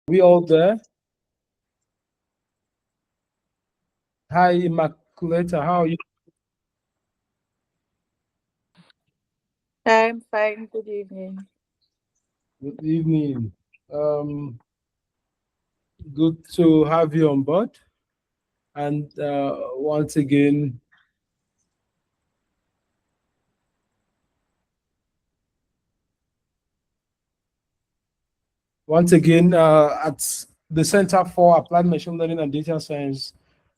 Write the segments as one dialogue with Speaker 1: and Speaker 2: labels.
Speaker 1: We all there? Hi, Immaculata. How are you?
Speaker 2: I'm fine. Good evening.
Speaker 1: Good evening. Um, Good to have you on board. And once again, at the Center for Applied Machine Learning and Data Science,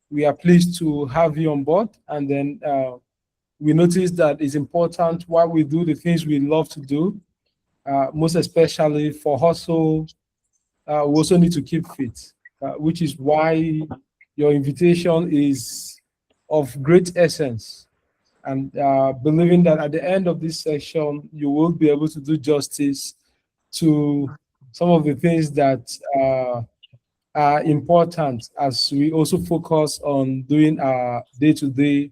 Speaker 1: we are pleased to have you on board. And then we noticed that it's important while we do the things we love to do, most especially for hustle. We also need to keep fit, which is why your invitation is of great essence. And believing that at the end of this session, you will be able to do justice to some of the things that are important as we also focus on doing our day-to-day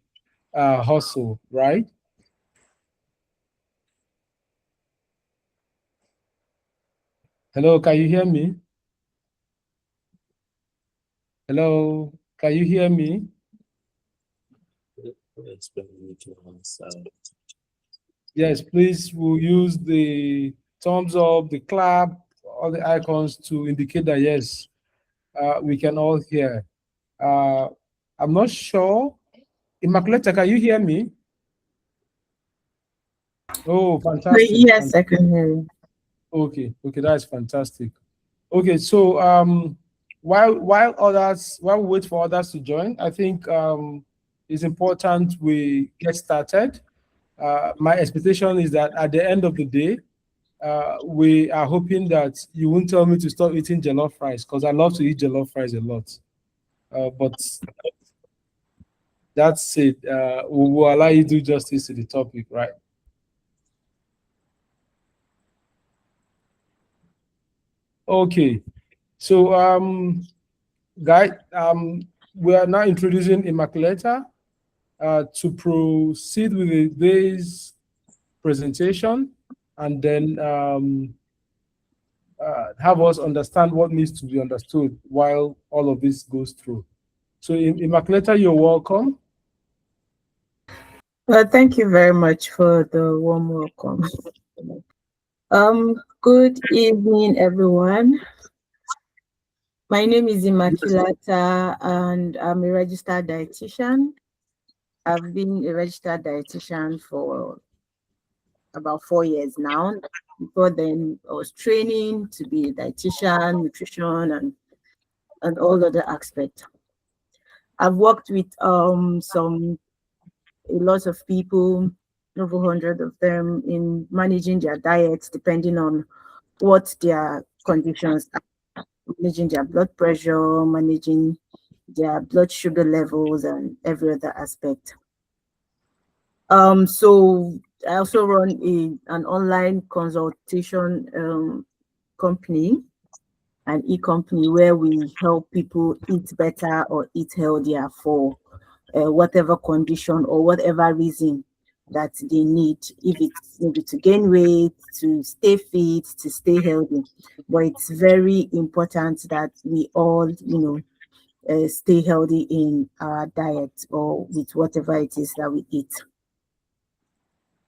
Speaker 1: hustle, right? Hello, can you hear me? Hello, can you hear me? Yes, please, we'll use the thumbs up, the clap, all the icons to indicate that yes, we can all hear. Uh, I'm not sure. Immaculata, can you hear me? Oh, fantastic.
Speaker 2: Yes, I can hear you.
Speaker 1: Okay, okay, that's fantastic. Okay, so while we wait for others to join, I think it's important we get started. My expectation is that at the end of the day, we are hoping that you won't tell me to stop eating jollof rice because I love to eat jollof rice a lot. But that's it. We will allow you to do justice to the topic, right? Okay. So, guys, we are now introducing Immaculata to proceed with the day's presentation and then have us understand what needs to be understood while all of this goes through. So, Immaculata, you're welcome.
Speaker 2: Well, thank you very much for the warm welcome. Good evening, everyone. My name is Immaculata, and I'm a registered dietitian. I've been a registered dietitian for about 4 years now. Before then, I was training to be a dietitian, nutrition, and all other aspects. I've worked with a lot of people, over 100 of them, in managing their diets depending on what their conditions are, managing their blood pressure, managing their blood sugar levels, and every other aspect. So I also run an online consultation company, an e-company where we help people eat better or eat healthier for whatever condition or whatever reason that they need, if it's maybe to gain weight, to stay fit, to stay healthy. But it's very important that we all, stay healthy in our diet or with whatever it is that we eat.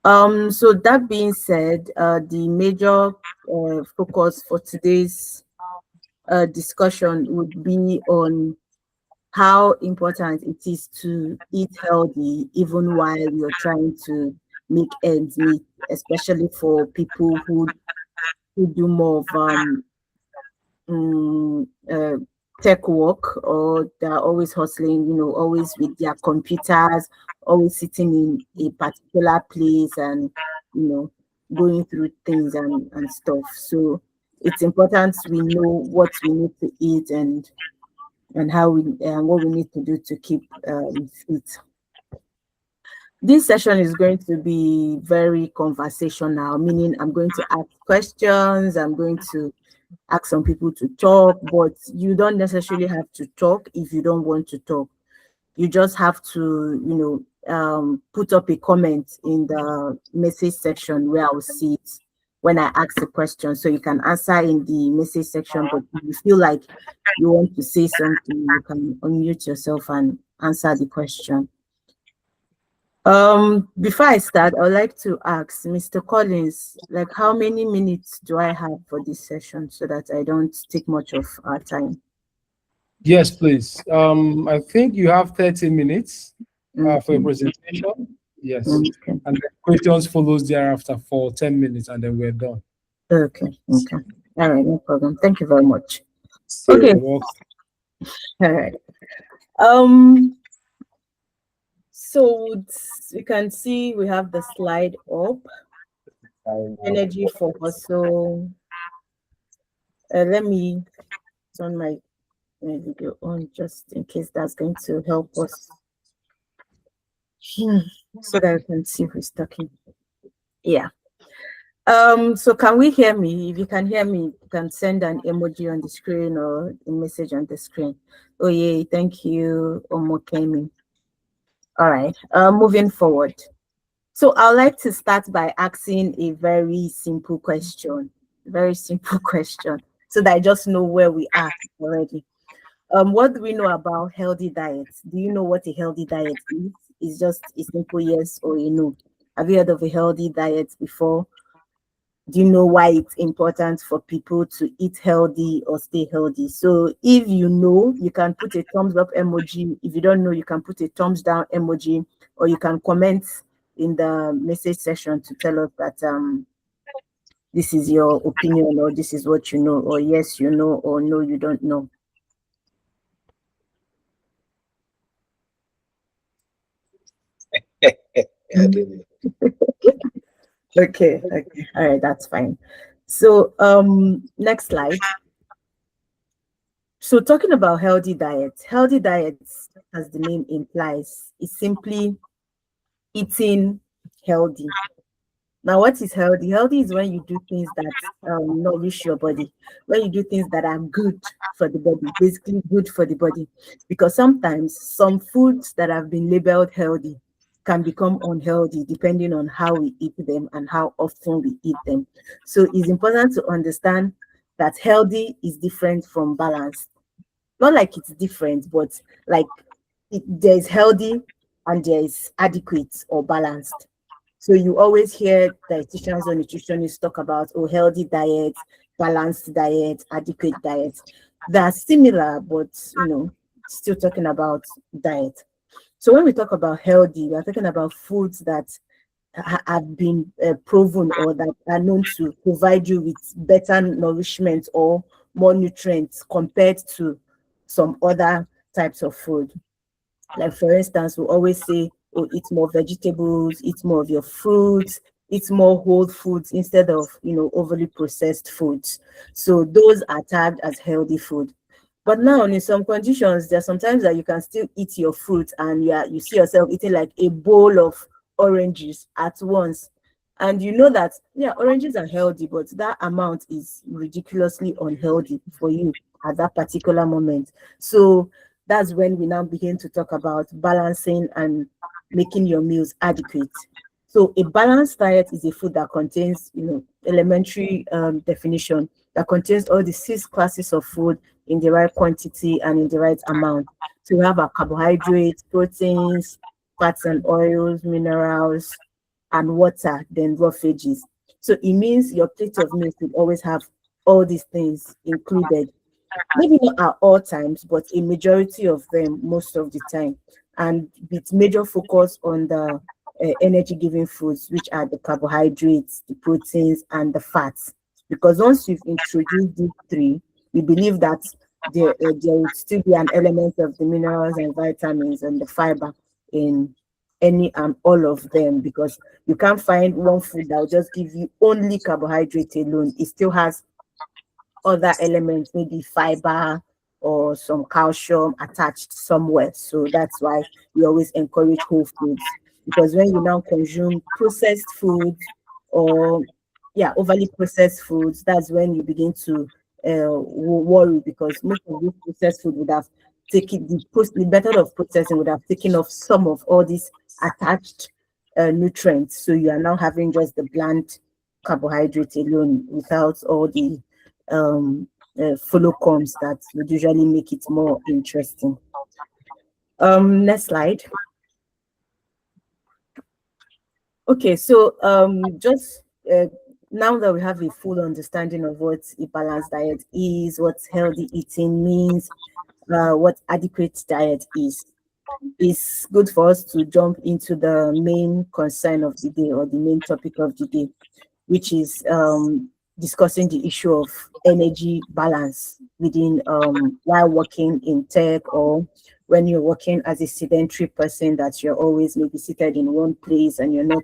Speaker 2: So that being said, the major focus for today's discussion would be on how important it is to eat healthy even while you're trying to make ends meet, especially for people who do more of um, uh, tech work, or they're always hustling, always with their computers, always sitting in a particular place and, you know, going through things and stuff. So it's important we know what we need to eat and how we and what we need to do to keep fit. This session is going to be very conversational, meaning I'm going to ask questions, I'm going to ask some people to talk, but you don't necessarily have to talk if you don't want to talk. You just have to, put up a comment in the message section where I'll see it when I ask a question. So you can answer in the message section, but if you feel like you want to say something, you can unmute yourself and answer the question. Before I start, I would like to ask Mr. Collins, like, how many minutes do I have for this session so that I don't take much of our time?
Speaker 1: Yes, please. I think you have 30 minutes for your presentation. Yes.
Speaker 2: Okay.
Speaker 1: And the questions follows thereafter for 10 minutes, and then we're done.
Speaker 2: Okay. Okay. All right. No problem. Thank you very much.
Speaker 1: So
Speaker 2: Okay.
Speaker 1: all
Speaker 2: right. So you can see we have the slide up. Energy for hustle. Let me turn my video on just in case that's going to help us. So that we can see who's talking. Yeah. So can we hear me? If you can hear me, you can send an emoji on the screen or a message on the screen. Oh yeah, thank you, Omokemi. All right, moving forward. So I'd like to start by asking a very simple question. Very simple question, so that I just know where we are already. What do we know about healthy diets? Do you know what a healthy diet is? It's just a simple yes or a no. Have you heard of a healthy diet before? Do you know why it's important for people to eat healthy or stay healthy? So if you know, you can put a thumbs up emoji. If you don't know, you can put a thumbs down emoji, or you can comment in the message section to tell us that this is your opinion, or this is what you know, or yes you know, or no you don't know. Okay, all right, that's fine. So next slide. So talking about healthy diets, as the name implies, is simply eating healthy. Now, what is healthy? Healthy is when you do things that nourish your body, when you do things that are good for the body, basically good for the body. Because sometimes some foods that have been labeled healthy can become unhealthy depending on how we eat them and how often we eat them. So it's important to understand that healthy is different from balanced. Not like it's different, but like there's healthy and there's adequate or balanced. So you always hear dietitians or nutritionists talk about, oh, healthy diet, balanced diet, adequate diet. They're similar, but still talking about diet. So when we talk about healthy, we're talking about foods that have been proven or that are known to provide you with better nourishment or more nutrients compared to some other types of food. Like, for instance, we always say, oh, eat more vegetables, eat more of your fruits, eat more whole foods instead of, overly processed foods. So those are tagged as healthy food. But now, in some conditions, there are sometimes that you can still eat your fruit and you see yourself eating like a bowl of oranges at once. And you know that, yeah, oranges are healthy, but that amount is ridiculously unhealthy for you at that particular moment. So that's when we now begin to talk about balancing and making your meals adequate. So a balanced diet is a food that contains, elementary definition, that contains all the 6 classes of food in the right quantity and in the right amount. So we have our carbohydrates, proteins, fats and oils, minerals, and water, then raw veggies. So it means your plate of meals will always have all these things included. Maybe not at all times, but a majority of them most of the time. And with major focus on the energy-giving foods, which are the carbohydrates, the proteins, and the fats. Because once you've introduced these 3, we believe that there will still be an element of the minerals and vitamins and the fiber in any and all of them, because you can't find one food that will just give you only carbohydrate alone. It still has other elements, maybe fiber or some calcium attached somewhere. So that's why we always encourage whole foods, because when you now consume processed foods or overly processed foods, that's when you begin to worry, because most of these processed food would have taken the method of processing would have taken off some of all these attached nutrients. So you are now having just the bland carbohydrate alone without all the follow comes that would usually make it more interesting. Next slide. Okay, so just now that we have a full understanding of what a balanced diet is, what healthy eating means, what adequate diet is, it's good for us to jump into the main concern of the day, or the main topic of the day, which is discussing the issue of energy balance within while working in tech, or when you're working as a sedentary person, that you're always maybe seated in one place and you're not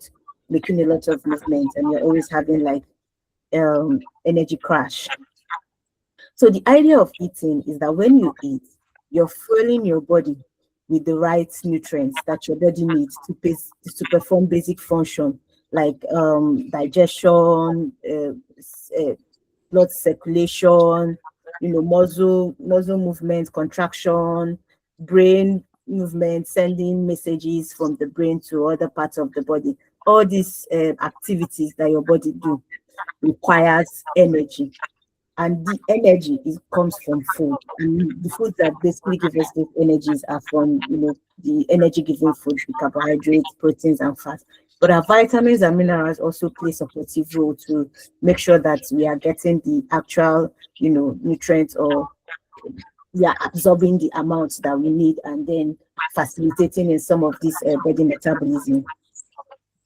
Speaker 2: making a lot of movement, and you're always having like energy crash. So the idea of eating is that when you eat, you're fueling your body with the right nutrients that your body needs to perform basic function, like digestion, blood circulation, muscle movement, contraction, brain movement, sending messages from the brain to other parts of the body. All these activities that your body do requires energy, and the energy comes from food, and the foods that basically give us those energies are from the energy giving food, the carbohydrates, proteins, and fats. But our vitamins and minerals also play supportive role to make sure that we are getting the actual nutrients, or we are absorbing the amounts that we need, and then facilitating in some of this body metabolism.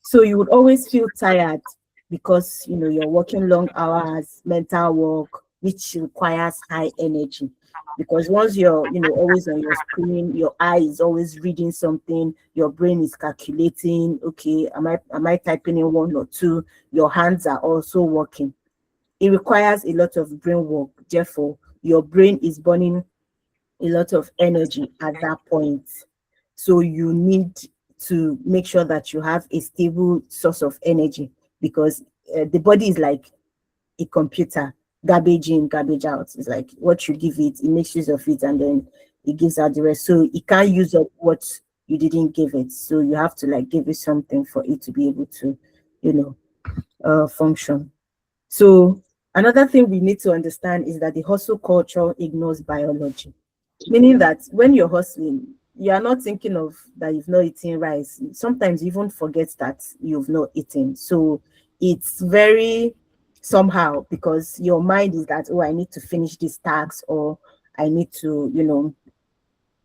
Speaker 2: So you would always feel tired because you're working long hours, mental work, which requires high energy. Because once you're always on your screen, your eye is always reading something, your brain is calculating, okay, am I typing in 1 or 2? Your hands are also working. It requires a lot of brain work. Therefore, your brain is burning a lot of energy at that point. So you need to make sure that you have a stable source of energy, because the body is like a computer, garbage in, garbage out. It's like what you give it, it makes use of it, and then it gives out the rest. So it can't use up what you didn't give it. So you have to like give it something for it to be able to function. So another thing we need to understand is that the hustle culture ignores biology, meaning that when you're hustling, you are not thinking of that you've not eaten rice. Sometimes you even forget that you've not eaten. So it's very somehow, because your mind is that, oh, I need to finish this task, or I need to,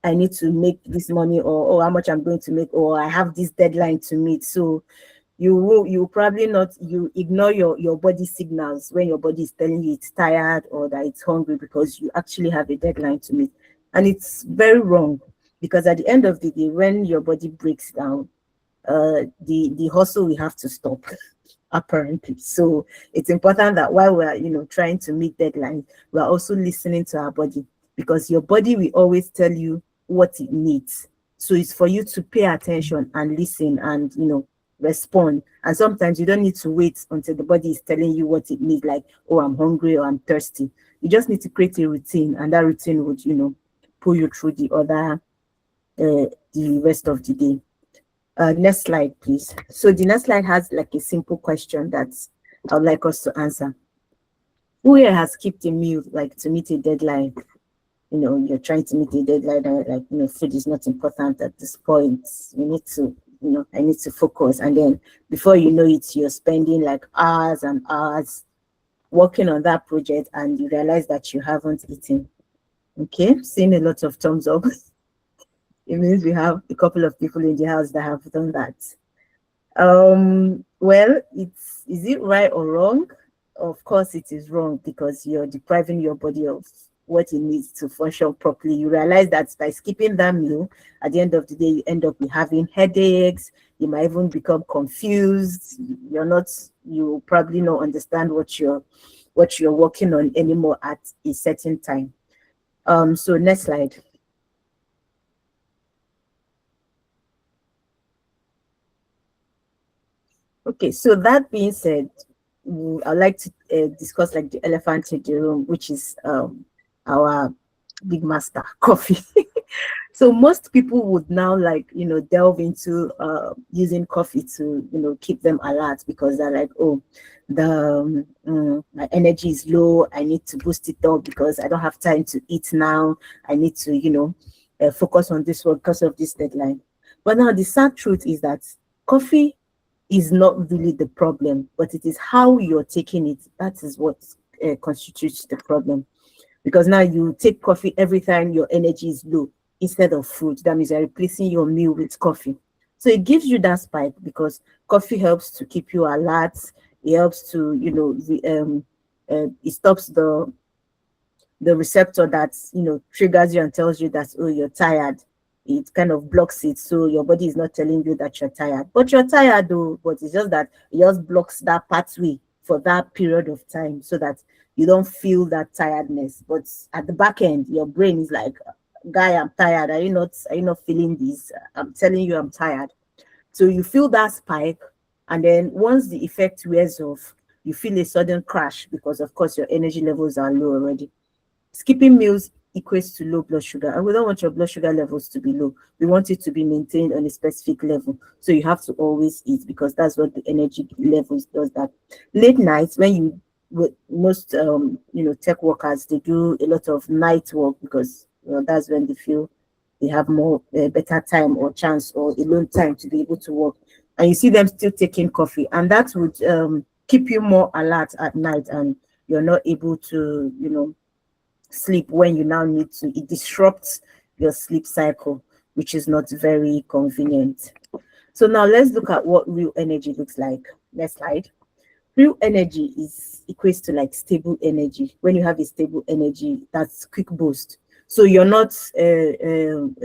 Speaker 2: I need to make this money, or oh, how much I'm going to make, or I have this deadline to meet. So you probably not, you ignore your body signals when your body is telling you it's tired or that it's hungry, because you actually have a deadline to meet. And it's very wrong, because at the end of the day, when your body breaks down, the hustle will have to stop apparently. So it's important that while we're trying to meet deadlines, we're also listening to our body, because your body will always tell you what it needs. So it's for you to pay attention and listen and respond. And sometimes you don't need to wait until the body is telling you what it needs, like, oh, I'm hungry or I'm thirsty. You just need to create a routine, and that routine would pull you through the rest of the day. Next slide, please. So the next slide has like a simple question that I would like us to answer. Who here has skipped a meal, like to meet a deadline? You're trying to meet a deadline, and like, food is not important at this point. You need to, I need to focus. And then before you know it, you're spending like hours and hours working on that project, and you realize that you haven't eaten. Okay, seeing a lot of thumbs up. It means we have a couple of people in the house that have done that. Well, is it right or wrong? Of course it is wrong, because you're depriving your body of what it needs to function properly. You realize that by skipping that meal, at the end of the day, you end up having headaches. You might even become confused. You probably not understand what you're working on anymore at a certain time. So next slide. Okay, so that being said, I'd like to discuss like the elephant in the room, which is our big master, coffee. So most people would now delve into using coffee to keep them alert, because they're like, oh, my energy is low, I need to boost it up because I don't have time to eat now, I need to focus on this work because of this deadline. But now the sad truth is that coffee is not really the problem, but it is how you're taking it. That is what constitutes the problem. Because now you take coffee every time your energy is low instead of fruit. That means you're replacing your meal with coffee. So it gives you that spike because coffee helps to keep you alert. It helps to, it stops the receptor that triggers you and tells you that, oh, you're tired. It kind of blocks it, so your body is not telling you that you're tired, but you're tired though. But it's just that it just blocks that pathway for that period of time so that you don't feel that tiredness. But at the back end, your brain is like, guy, I'm tired. Are you not feeling this? I'm telling you I'm tired. So you feel that spike, and then once the effect wears off, you feel a sudden crash because of course your energy levels are low already. Skipping meals equates to low blood sugar, and we don't want your blood sugar levels to be low. We want it to be maintained on a specific level. So you have to always eat because that's what the energy levels does. That late nights, when you with most tech workers, they do a lot of night work because that's when they feel they have more better time or chance or alone time to be able to work, and you see them still taking coffee, and that would keep you more alert at night, and you're not able to sleep when you now need to. It disrupts your sleep cycle, which is not very convenient. So now let's look at what real energy looks like. Next slide. Real energy is equates to like stable energy. When you have a stable energy, that's quick boost. So you're not stable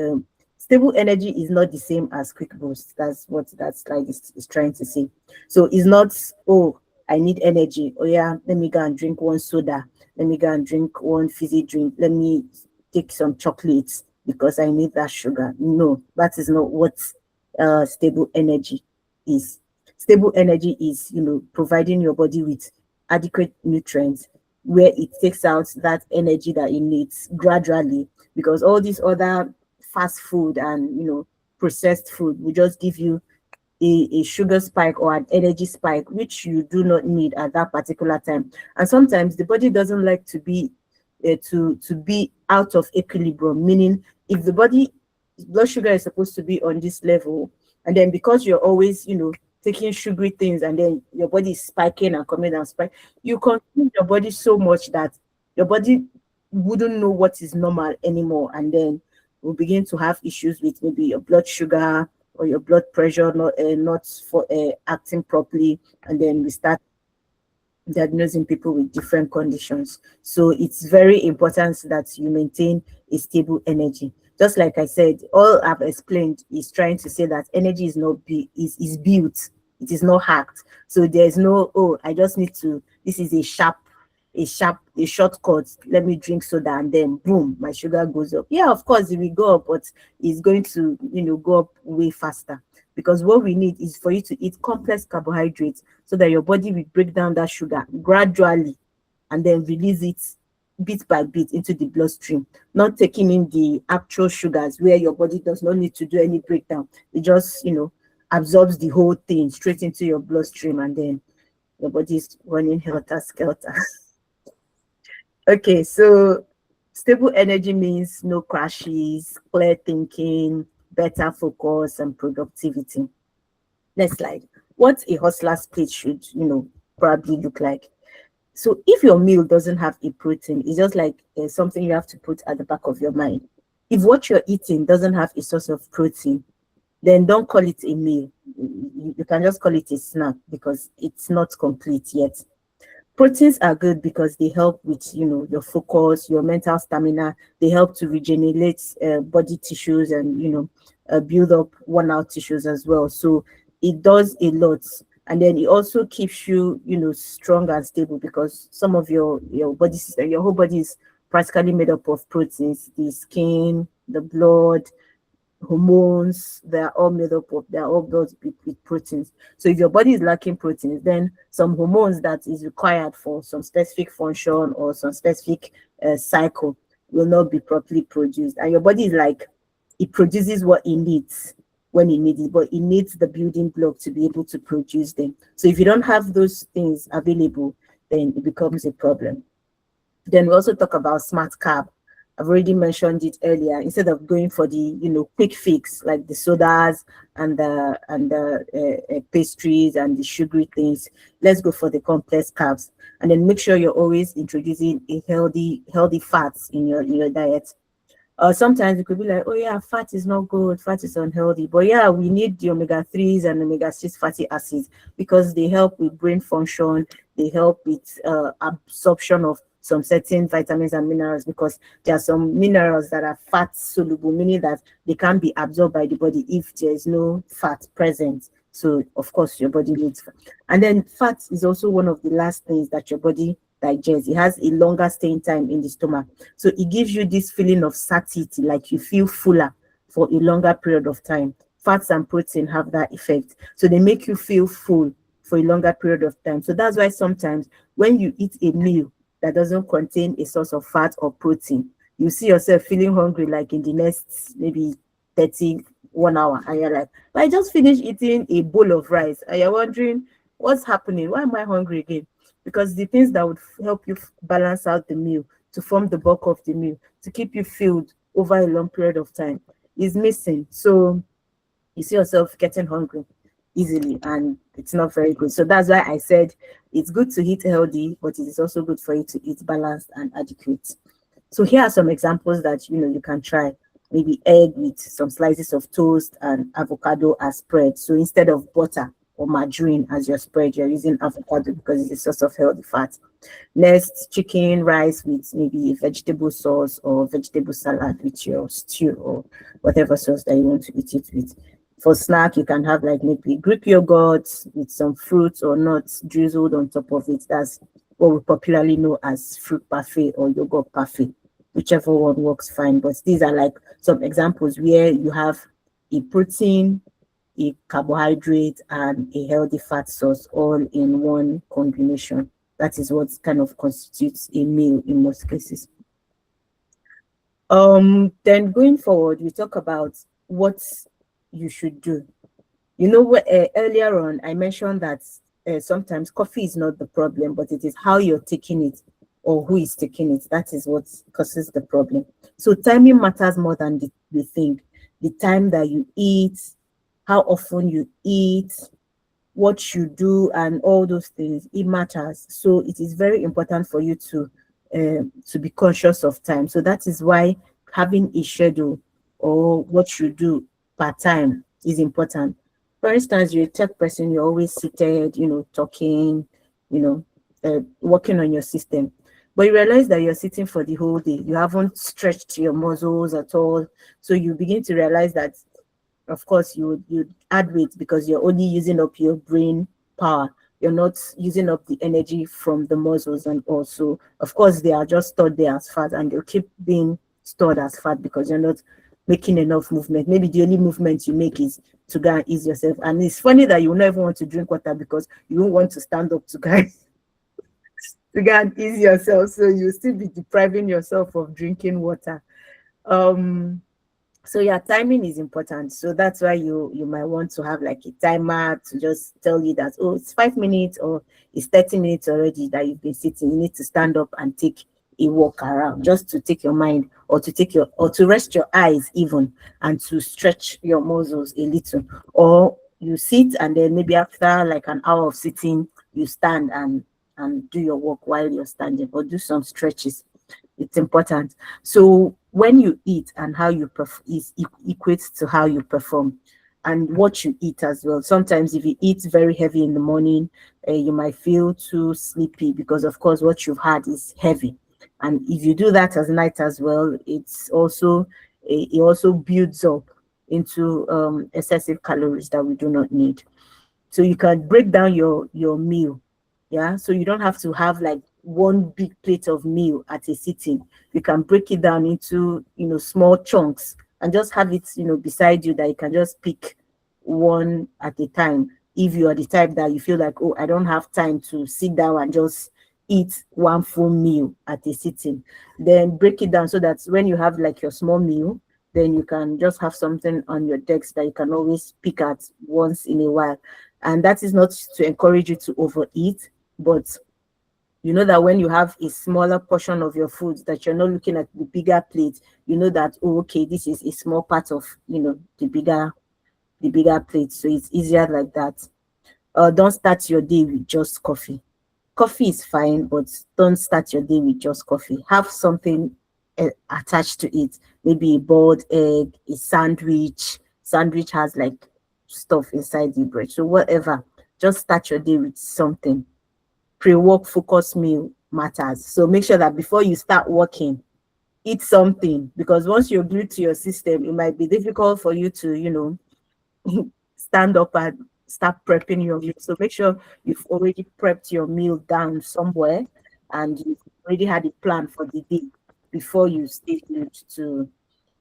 Speaker 2: energy is not the same as quick boost. That's what that slide is trying to say. So it's not, oh, I need energy. Oh yeah, let me go and drink one soda. Let me go and drink one fizzy drink. Let me take some chocolates because I need that sugar. No, that is not what stable energy is. Stable energy is, providing your body with adequate nutrients where it takes out that energy that it needs gradually, because all these other fast food and, processed food will just give you a sugar spike or an energy spike, which you do not need at that particular time. And sometimes the body doesn't like to be to be out of equilibrium, meaning if the body blood sugar is supposed to be on this level, and then because you're always taking sugary things, and then your body is spiking and coming down spike, you consume your body so much that your body wouldn't know what is normal anymore, and then we'll begin to have issues with maybe your blood sugar or your blood pressure not for acting properly, and then we start diagnosing people with different conditions. So it's very important that you maintain a stable energy. Just like I said, all I've explained is trying to say that energy is not is built, it is not hacked. So there's no, oh, I just need to, this is a shortcut, let me drink soda and then boom, my sugar goes up. Yeah, of course it will go up, but it's going to go up way faster, because what we need is for you to eat complex carbohydrates so that your body will break down that sugar gradually and then release it bit by bit into the bloodstream, not taking in the actual sugars where your body does not need to do any breakdown. It just absorbs the whole thing straight into your bloodstream, and then your body is running helter skelter. Okay, so stable energy means no crashes, clear thinking, better focus, and productivity. Next slide. What a hustler's plate should, probably look like. So if your meal doesn't have a protein, it's just like something you have to put at the back of your mind. If what you're eating doesn't have a source of protein, then don't call it a meal. You can just call it a snack because it's not complete yet. Proteins are good because they help with your focus, your mental stamina. They help to regenerate body tissues and build up worn out tissues as well. So it does a lot, and then it also keeps you strong and stable, because some of your body system, your whole body is practically made up of proteins. The skin, the blood, hormones, they're all made up of, they're all built with proteins. So if your body is lacking proteins, then some hormones that is required for some specific function or some specific cycle will not be properly produced, and your body is like it produces what it needs when it needs it, but it needs the building block to be able to produce them. So if you don't have those things available, then it becomes a problem. Then we also talk about smart carb. I've already mentioned it earlier. Instead of going for the quick fix like the sodas and the pastries and the sugary things, let's go for the complex carbs. And then make sure you're always introducing a healthy fats in your diet. Sometimes it could be like, oh yeah, fat is not good, fat is unhealthy. But yeah, we need the omega-3s and omega-6 fatty acids because they help with brain function, they help with absorption of some certain vitamins and minerals, because there are some minerals that are fat soluble, meaning that they can't be absorbed by the body if there is no fat present. So of course your body needs fat. And then fat is also one of the last things that your body digest. It has a longer staying time in the stomach, so it gives you this feeling of satiety, like you feel fuller for a longer period of time. Fats and protein have that effect, so they make you feel full for a longer period of time. So that's why sometimes when you eat a meal that doesn't contain a source of fat or protein, you see yourself feeling hungry like in the next maybe 31 hour, and you're like, but I just finished eating a bowl of rice, and you're wondering what's happening, why am I hungry again? Because the things that would help you balance out the meal, to form the bulk of the meal, to keep you filled over a long period of time, is missing. So you see yourself getting hungry easily, and it's not very good. So that's why I said it's good to eat healthy, but it is also good for you to eat balanced and adequate. So here are some examples that you can try. Maybe egg with some slices of toast and avocado as spread. So instead of butter or margarine as your spread, you're using avocado because it's a source of healthy fat. Next, chicken, rice with maybe vegetable sauce or vegetable salad with your stew or whatever sauce that you want to eat it with. For snack, you can have like maybe Greek yogurt with some fruits or nuts drizzled on top of it. That's what we popularly know as fruit parfait or yogurt parfait. Whichever one works fine. But these are like some examples where you have a protein, a carbohydrate, and a healthy fat source all in one combination. That is what kind of constitutes a meal in most cases. Then going forward, we talk about what you should do. Earlier on I mentioned that sometimes coffee is not the problem, but it is how you're taking it or who is taking it. That is what causes the problem. So timing matters more than the thing. The time that you eat, how often you eat, what you do, and all those things, it matters. So it is very important for you to be conscious of time. So that is why having a schedule or what you do per time is important. For instance, you're a tech person, you're always seated, talking, working on your system. But you realize that you're sitting for the whole day. You haven't stretched your muscles at all. So you begin to realize that, of course, you add weight because you're only using up your brain power. You're not using up the energy from the muscles. And also, of course, they are just stored there as fat, and they'll keep being stored as fat because you're not making enough movement. Maybe the only movement you make is to go and ease yourself. And it's funny that you never want to drink water because you don't want to stand up to go to go and ease yourself, so you still be depriving yourself of drinking water. So yeah, timing is important. So that's why you might want to have like a timer to just tell you that, oh, it's 5 minutes or it's 30 minutes already that you've been sitting. You need to stand up and take a walk around, just to take your mind, or to rest your eyes even, and to stretch your muscles a little. Or you sit, and then maybe after like an hour of sitting, you stand and do your work while you're standing, or do some stretches. It's important. So when you eat and how you equates to how you perform, and what you eat as well. Sometimes if you eat very heavy in the morning, you might feel too sleepy because, of course, what you've had is heavy. And if you do that as night as well, it also builds up into excessive calories that we do not need. So you can break down your meal. Yeah, so you don't have to have like one big plate of meal at a sitting. You can break it down into small chunks and just have it beside you, that you can just pick one at a time. If you are the type that you feel like, oh, I don't have time to sit down and just eat one full meal at a sitting, then break it down so that when you have like your small meal, then you can just have something on your desk that you can always pick at once in a while. And that is not to encourage you to overeat, but you know that when you have a smaller portion of your food, that you're not looking at the bigger plate, you know that, oh, okay, this is a small part of, the bigger plate. So it's easier like that. Don't start your day with just coffee. Coffee is fine, but don't start your day with just coffee. Have something attached to it, maybe a boiled egg, a sandwich. Sandwich has like stuff inside the bread. So whatever, just start your day with something. Pre-work focus meal matters. So make sure that before you start working, eat something, because once you're glued to your system, it might be difficult for you to, stand up and start prepping your meal. So make sure you've already prepped your meal down somewhere and you've already had a plan for the day before you stay glued to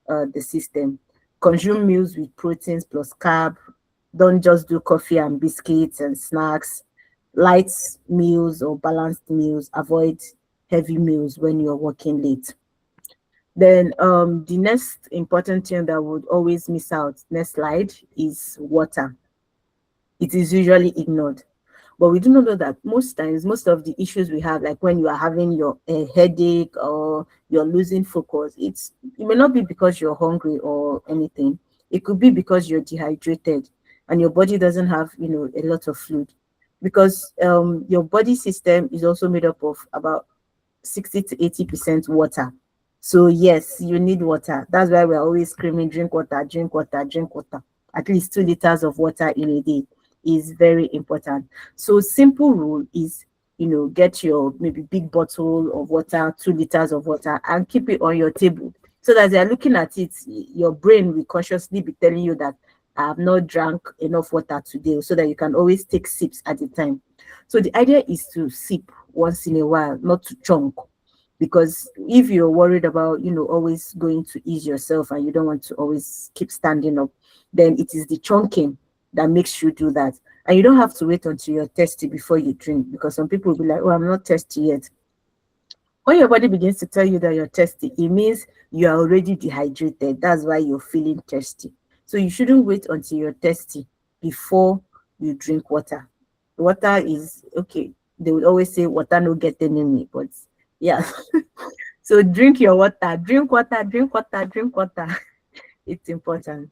Speaker 2: the system. Consume meals with proteins plus carb. Don't just do coffee and biscuits and snacks. Light meals or balanced meals. Avoid heavy meals when you're working late. Then the next important thing that would always miss out, next slide, is water. It is usually ignored. But we do not know that most times, most of the issues we have, like when you are having your headache or you're losing focus, it may not be because you're hungry or anything. It could be because you're dehydrated and your body doesn't have, a lot of fluid. Because your body system is also made up of about 60 to 80% water. So yes, you need water. That's why we're always screaming, drink water, drink water, drink water. At least 2 liters of water in a day is very important. So simple rule is, get your maybe big bottle of water, 2 liters of water, and keep it on your table. So that as you're looking at it, your brain will consciously be telling you that I have not drank enough water today, so that you can always take sips at a time. So the idea is to sip once in a while, not to chunk. Because if you're worried about, always going to ease yourself and you don't want to always keep standing up, then it is the chunking that makes you do that. And you don't have to wait until you're thirsty before you drink, because some people will be like, oh, I'm not thirsty yet. When your body begins to tell you that you're thirsty, it means you are already dehydrated. That's why you're feeling thirsty. So you shouldn't wait until you're thirsty before you drink water. Water is, okay, they would always say water no get enemy, but yeah. So drink your water, drink water, drink water, drink water. It's important.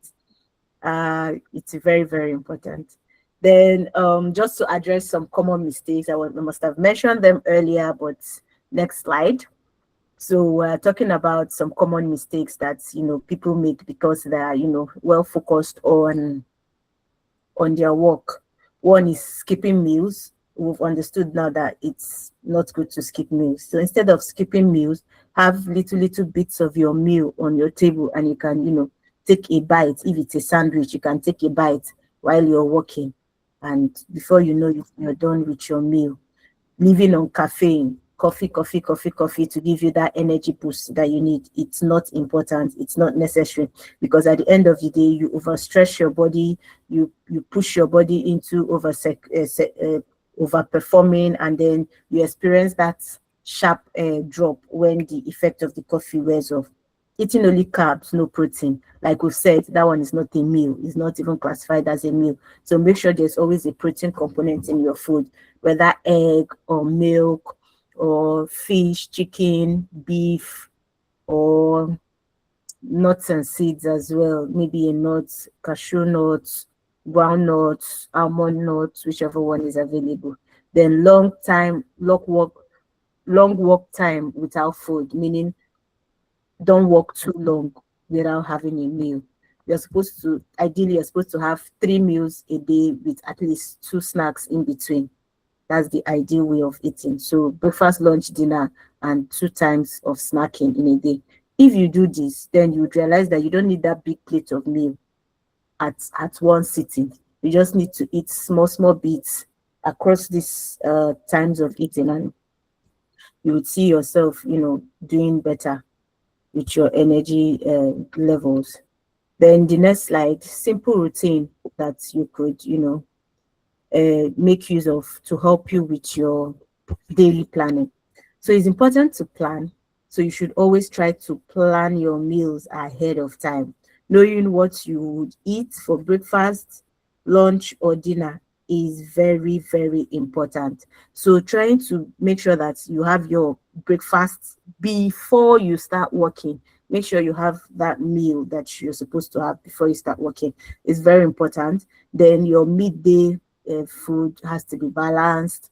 Speaker 2: It's very, very important. Then just to address some common mistakes, I must have mentioned them earlier, but next slide. So we're talking about some common mistakes that people make because they are well focused on their work. One is skipping meals. We've understood now that it's not good to skip meals. So instead of skipping meals, have little bits of your meal on your table, and you can take a bite. If it's a sandwich, you can take a bite while you're working, and before you know it, you're done with your meal. Living on caffeine, coffee to give you that energy boost that you need. It's not important. It's not necessary, because at the end of the day, you overstress your body. You push your body into overperforming, and then you experience that sharp drop when the effect of the coffee wears off. Eating only carbs, no protein, like we've said, that one is not a meal. It's not even classified as a meal. So make sure there's always a protein component in your food, whether egg or milk or fish, chicken, beef, or nuts and seeds as well. Maybe a nut, cashew nuts, groundnuts, almond nuts, whichever one is available. Then long walk time without food, meaning don't walk too long without having a meal. Ideally, you're supposed to have 3 meals a day with at least 2 snacks in between. That's the ideal way of eating. So breakfast, lunch, dinner, and 2 times of snacking in a day. If you do this, then you would realize that you don't need that big plate of meal at one sitting. You just need to eat small bits across these times of eating, and you would see yourself, doing better with your energy levels. Then the next slide, simple routine that you could, make use of to help you with your daily planning. So it's important to plan. So you should always try to plan your meals ahead of time. Knowing what you would eat for breakfast, lunch, or dinner is very, very important. So trying to make sure that you have your breakfast before you start working. Make sure you have that meal that you're supposed to have before you start working is very important. Then your midday food has to be balanced.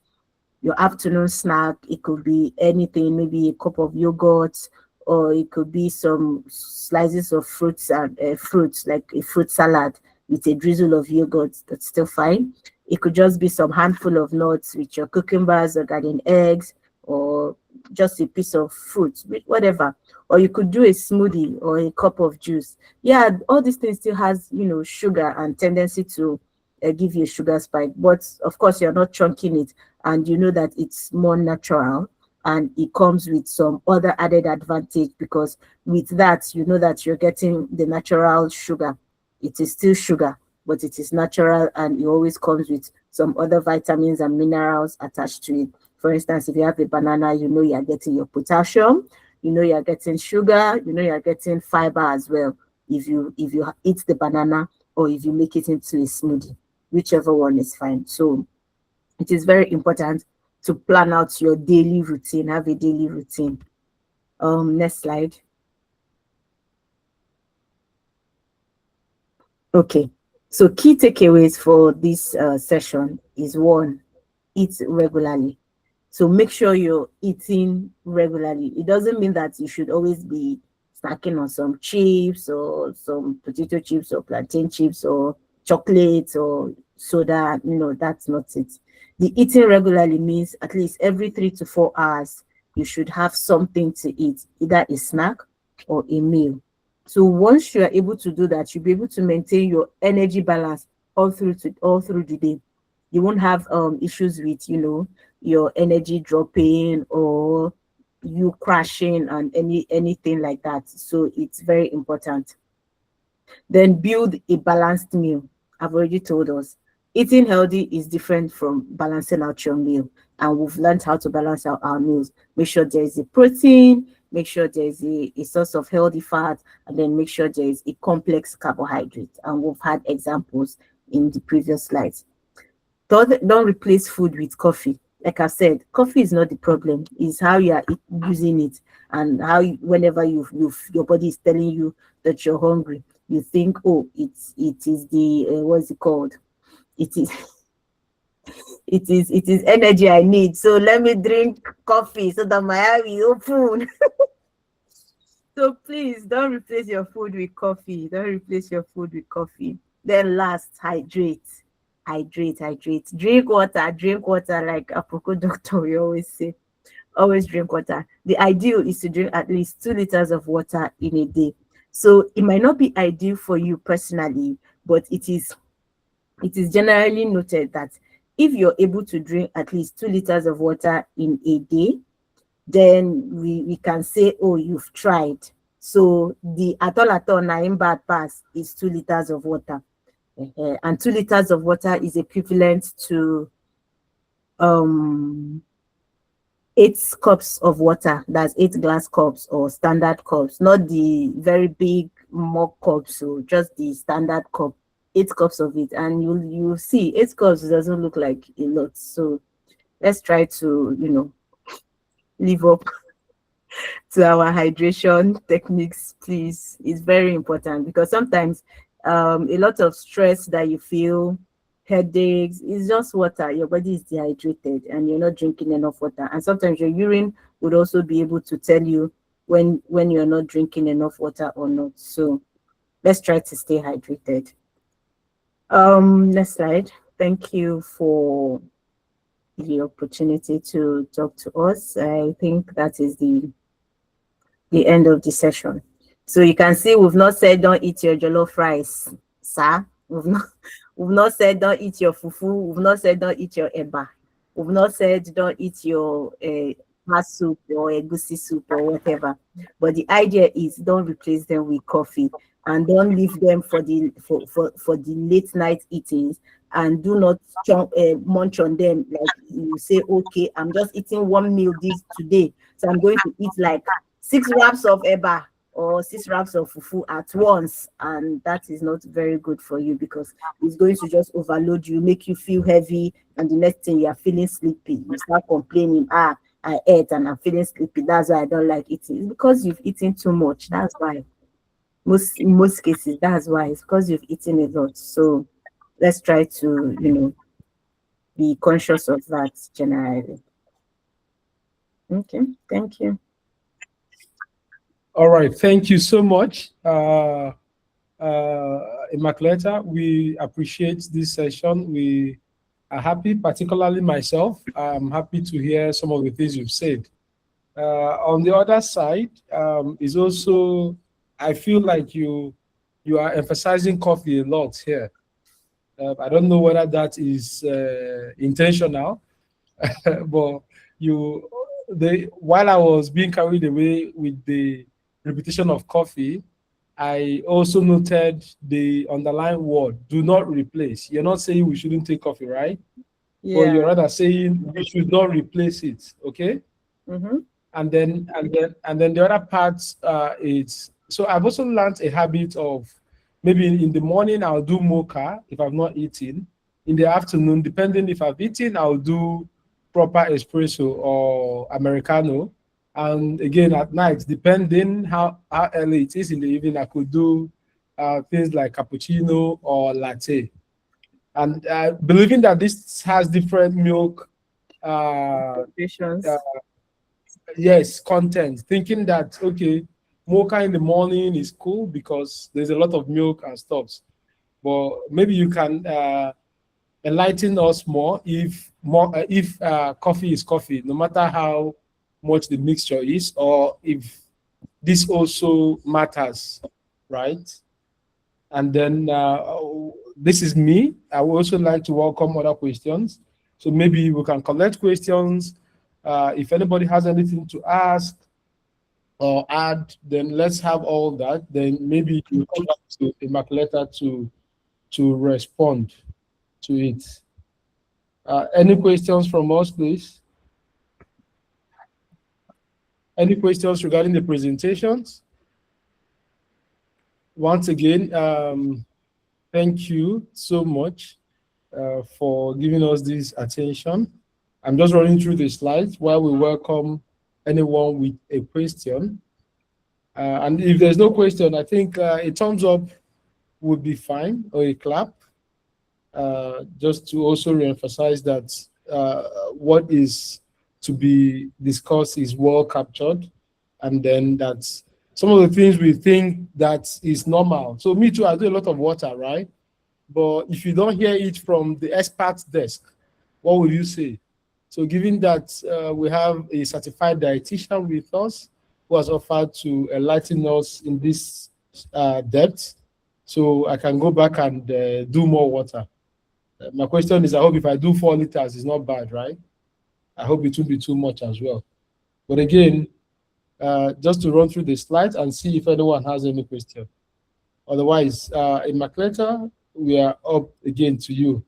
Speaker 2: Your afternoon snack, it could be anything, maybe a cup of yogurt, or it could be some slices of fruits and fruits, like a fruit salad with a drizzle of yogurt. That's still fine. It could just be some handful of nuts with your cucumbers or garden eggs, or just a piece of fruit, whatever. Or you could do a smoothie or a cup of juice. Yeah, all these things still has, sugar and tendency to give you a sugar spike, but of course you're not chunking it, and you know that it's more natural, and it comes with some other added advantage, because with that you know that you're getting the natural sugar. It is still sugar, but it is natural, and it always comes with some other vitamins and minerals attached to it. For instance, if you have a banana, you know you're getting your potassium, you know you're getting sugar, you know you're getting fiber as well, if you eat the banana, or if you make it into a smoothie, whichever one is fine. So it is very important to plan out your daily routine, have a daily routine. Next slide. Okay, so key takeaways for this session is: one, eat regularly. So make sure you're eating regularly. It doesn't mean that you should always be snacking on some chips or some potato chips or plantain chips or chocolate or soda. That's not it. The eating regularly means at least every 3 to 4 hours, you should have something to eat, either a snack or a meal. So once you are able to do that, you'll be able to maintain your energy balance all through the day. You won't have issues with your energy dropping or you crashing and anything like that. So it's very important. Then build a balanced meal. I've already told us eating healthy is different from balancing out your meal, and we've learned how to balance out our meals. Make sure there is a protein, make sure there is a source of healthy fat, and then make sure there is a complex carbohydrate, and we've had examples in the previous slides. Don't replace food with coffee. Like I said, coffee is not the problem. It's how you are using it, and how whenever your body is telling you that you're hungry, you think, oh, it is the what's it called? It is it is energy I need. So let me drink coffee so that my eye will open. So please don't replace your food with coffee. Don't replace your food with coffee. Then last, hydrate. Drink water, like Apoko doctor we always say. Always drink water. The ideal is to drink at least 2 liters of water in a day. So it might not be ideal for you personally, but it is generally noted that if you're able to drink at least 2 liters of water in a day, then we can say, oh, you've tried. So the atol naim bad pass is 2 liters of water. And 2 liters of water is equivalent to 8 cups of water. That's 8 glass cups or standard cups, not the very big mug cups, so just the standard cup. 8 cups of it, and you'll see 8 cups doesn't look like a lot. So let's try to live up to our hydration techniques, please. It's very important, because sometimes a lot of stress that you feel, headaches, is just water. Your body is dehydrated and you're not drinking enough water. And sometimes your urine would also be able to tell you when you're not drinking enough water or not. So let's try to stay hydrated. Next slide. Thank you for the opportunity to talk to us. I think that is the end of the session. So you can see we've not said don't eat your jollof rice, sir. We've not said don't eat your fufu. We've not said don't eat your eba. We've not said don't eat your soup or egusi soup or whatever. But the idea is don't replace them with coffee, and don't leave them for the late night eatings, and do not munch on them. Like you say, okay, I'm just eating one meal this today, so I'm going to eat like 6 wraps of eba or 6 wraps of fufu at once, and that is not very good for you because it's going to just overload you, make you feel heavy, and the next thing you are feeling sleepy. You start complaining, I ate and I'm feeling sleepy. That's why I don't like eating. It's because you've eaten too much. That's why. In most cases, that's why. It's because you've eaten a lot. So let's try to, be conscious of that generally. Okay, thank you.
Speaker 1: All right, thank you so much, Immaculata. We appreciate this session. We are happy, particularly myself. I'm happy to hear some of the things you've said. On the other side, is also, I feel like you are emphasizing coffee a lot here. I don't know whether that is intentional, but while I was being carried away with the repetition of coffee, I also noted the underlying word, do not replace. You're not saying we shouldn't take coffee, right? But
Speaker 2: Yeah.
Speaker 1: you're rather saying we should not replace it. Okay.
Speaker 2: Mm-hmm.
Speaker 1: And then the other part is, so I've also learned a habit of, maybe in the morning I'll do mocha if I've not eaten. In the afternoon, depending if I've eaten, I'll do proper espresso or americano. And again at night, depending how early it is in the evening, I could do things like cappuccino or latte. And believing that this has different milk
Speaker 2: Patience.
Speaker 1: yes, content, thinking that okay, mocha in the morning is cool because there's a lot of milk and stuff. But maybe you can enlighten us more if coffee is coffee, no matter how much the mixture is, or if this also matters, right? And then this is me. I would also like to welcome other questions. So maybe we can collect questions. If anybody has anything to ask or add, then let's have all that. Then maybe you come back to Immaculata to respond to it. Any questions from us, please? Any questions regarding the presentations? Once again, thank you so much for giving us this attention. I'm just running through the slides while we welcome anyone with a question. And if there's no question, I think a thumbs up would be fine, or a clap, just to also reemphasize that what is to be discussed is well captured, and then that's some of the things we think that is normal. So me too, I do a lot of water, right? But if you don't hear it from the expert desk, what will you say? So given that we have a certified dietitian with us who has offered to enlighten us in this depth, so I can go back and do more water. My question is, I hope if I do 4 liters, it's not bad, right? I hope it won't be too much as well. But again, just to run through the slides and see if anyone has any question. Otherwise, Immaculata, we are up again to you.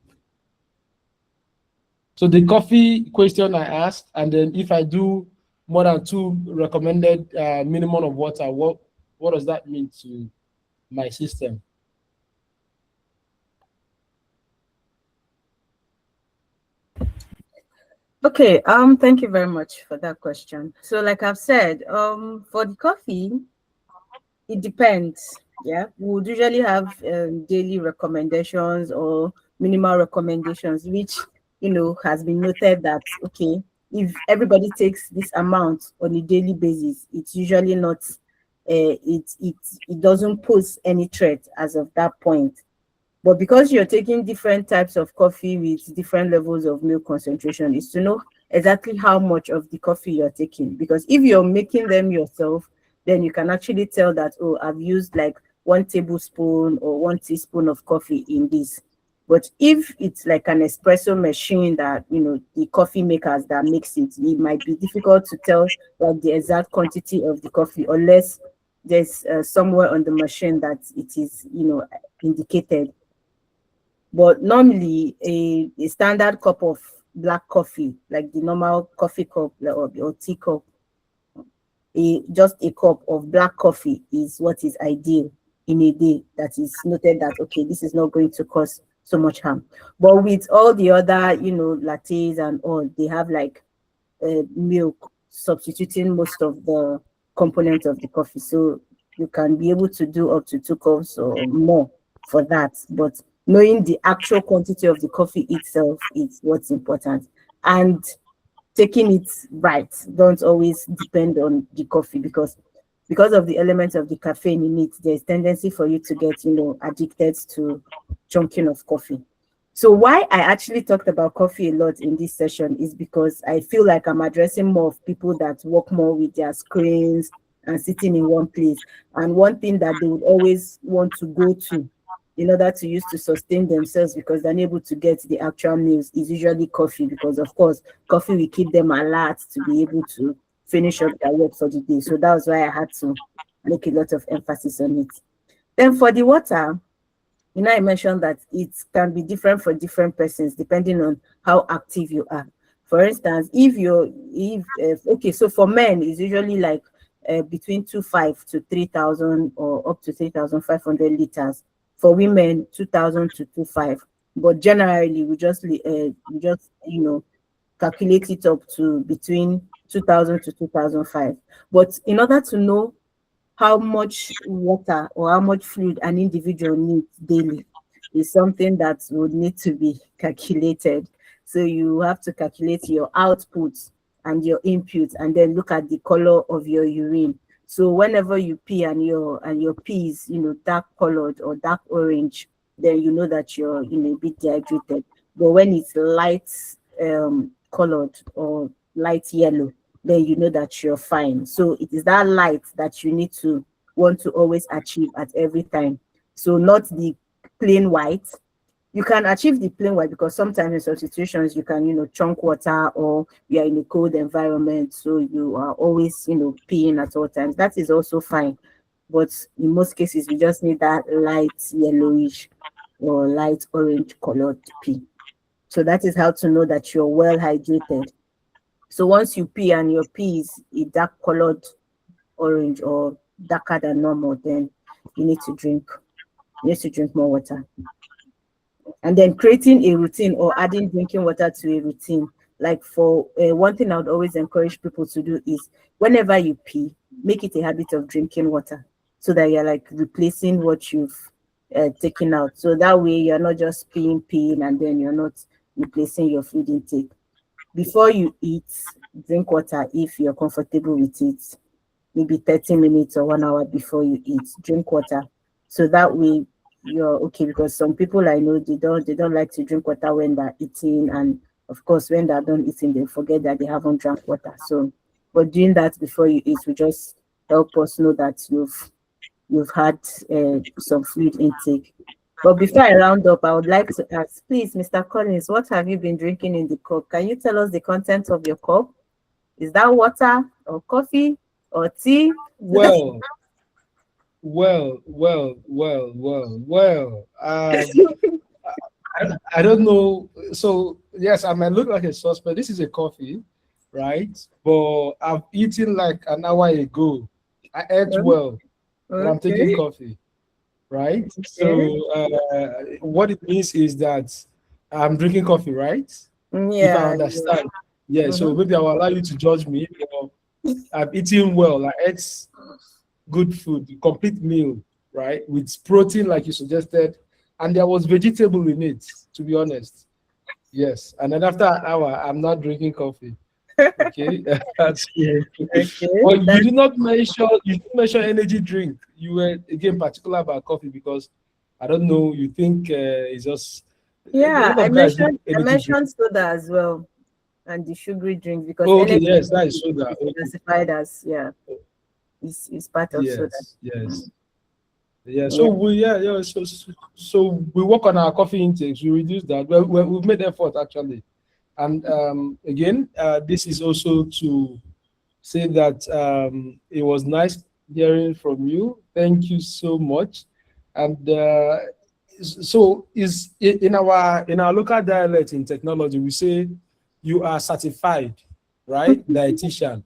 Speaker 1: So the coffee question I asked, and then if I do more than 2 recommended minimum of water, what does that mean to my system?
Speaker 2: Okay, thank you very much for that question. So like I've said, for the coffee, it depends. Yeah, we would usually have daily recommendations or minimal recommendations, which has been noted that okay, if everybody takes this amount on a daily basis, it's usually not it doesn't pose any threat as of that point. But because you're taking different types of coffee with different levels of milk concentration, is to know exactly how much of the coffee you're taking. Because if you're making them yourself, then you can actually tell that, oh, I've used like 1 tablespoon or 1 teaspoon of coffee in this. But if it's like an espresso machine that, the coffee makers that makes it, it might be difficult to tell like the exact quantity of the coffee unless there's somewhere on the machine that it is, indicated. But normally, a standard cup of black coffee, like the normal coffee cup or tea cup, just a cup of black coffee is what is ideal in a day, that is noted that, okay, this is not going to cause so much harm. But with all the other, lattes and all, they have like milk substituting most of the components of the coffee. So you can be able to do up to 2 cups or more for that. But knowing the actual quantity of the coffee itself is what's important. And taking it right, don't always depend on the coffee, because of the elements of the caffeine in it, there's tendency for you to get, addicted to chunking of coffee. So why I actually talked about coffee a lot in this session is because I feel like I'm addressing more of people that work more with their screens and sitting in one place. And one thing that they would always want to go to in order to use to sustain themselves, because they're unable to get the actual meals, is usually coffee, because of course coffee will keep them alert to be able to finish up their work for the day. So that was why I had to make a lot of emphasis on it. Then for the water, I mentioned that it can be different for different persons depending on how active you are. For instance, okay, so for men, it's usually like between 2,500 to 3,000 or up to 3,500 liters. For women, 2,000 to 2,500. But generally, we just calculate it up to between 2,000 to 2,500. But in order to know how much water or how much fluid an individual needs daily is something that would need to be calculated. So you have to calculate your outputs and your inputs, and then look at the color of your urine. So whenever you pee and your pee is dark colored or dark orange, then you know that you're a bit dehydrated. But when it's light colored or light yellow, then you know that you're fine. So it is that light that you need to want to always achieve at every time. So not the plain white. You can achieve the plain white because sometimes in some situations you can, chunk water, or you are in a cold environment, so you are always, peeing at all times. That is also fine. But in most cases, you just need that light yellowish or light orange colored pee. So that is how to know that you're well hydrated. So once you pee and your pee is a dark colored orange or darker than normal, then you need to drink more water. And then creating a routine or adding drinking water to a routine. Like for one thing I would always encourage people to do is whenever you pee, make it a habit of drinking water, so that you're like replacing what you've taken out. So that way you're not just peeing, and then you're not replacing your food intake. Before you eat, drink water if you're comfortable with it. Maybe 30 minutes or 1 hour before you eat, drink water. So that way you're okay, because some people I know, they don't like to drink water when they're eating, and of course when they're done eating, they forget that they haven't drank water. So but doing that before you eat will just help us know that you've had some fluid intake. But before I round up, I would like to ask, please, Mr. Collins, what have you been drinking in the cup? Can you tell us the contents of your cup? Is that water or coffee or tea?
Speaker 1: Well, I don't know. So yes, I might look like a suspect. This is a coffee, right? But I've eaten like an hour ago. I ate well, but I'm taking
Speaker 2: Okay.
Speaker 1: coffee, right?
Speaker 2: Okay.
Speaker 1: So what it means is that I'm drinking coffee, right? If I
Speaker 2: Yeah.
Speaker 1: understand. Yeah, so
Speaker 2: Mhm.
Speaker 1: maybe I will allow you to judge me. I've eaten well. I ate good food, complete meal, right? With protein, like you suggested, and there was vegetable in it, to be honest. Yes. And then after an hour, I'm not drinking coffee. Okay. That's
Speaker 2: Okay.
Speaker 1: but
Speaker 2: That,
Speaker 1: you didn't mention energy drink. You were again particular about coffee because I don't know, you think it's just a
Speaker 2: yeah,
Speaker 1: lot of guys do
Speaker 2: I
Speaker 1: energy drink.
Speaker 2: mentioned soda as well, and the sugary drinks, because
Speaker 1: Oh, okay,
Speaker 2: energy
Speaker 1: yes, that is
Speaker 2: is
Speaker 1: soda. Okay.
Speaker 2: classified as, yeah, is part of soda.
Speaker 1: Yes, yes.
Speaker 2: Mm.
Speaker 1: Yeah, so
Speaker 2: Yeah.
Speaker 1: so we work on our coffee intakes. We reduce that. Well, we've made effort actually, and again, this is also to say that it was nice hearing from you. Thank you so much. And so is in our local dialect in technology, we say you are certified, right, dietitian.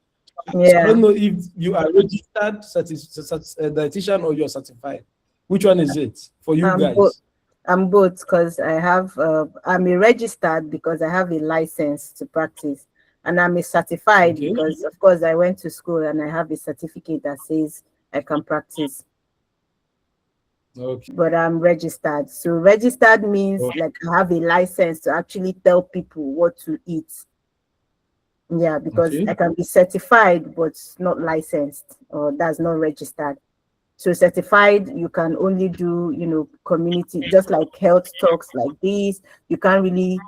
Speaker 1: So I don't know if you are registered dietitian or you're certified. Which one is it for you guys?
Speaker 2: I'm both, because I have I'm a registered because I have a license to practice, and I'm a certified because of course I went to school and I have a certificate that says I can practice.
Speaker 1: Okay.
Speaker 2: But I'm registered. So registered means like I have a license to actually tell people what to eat. Yeah, because I can be certified but not licensed, or that's not registered. So certified, you can only do, you know, community, just like health talks like this. You can't really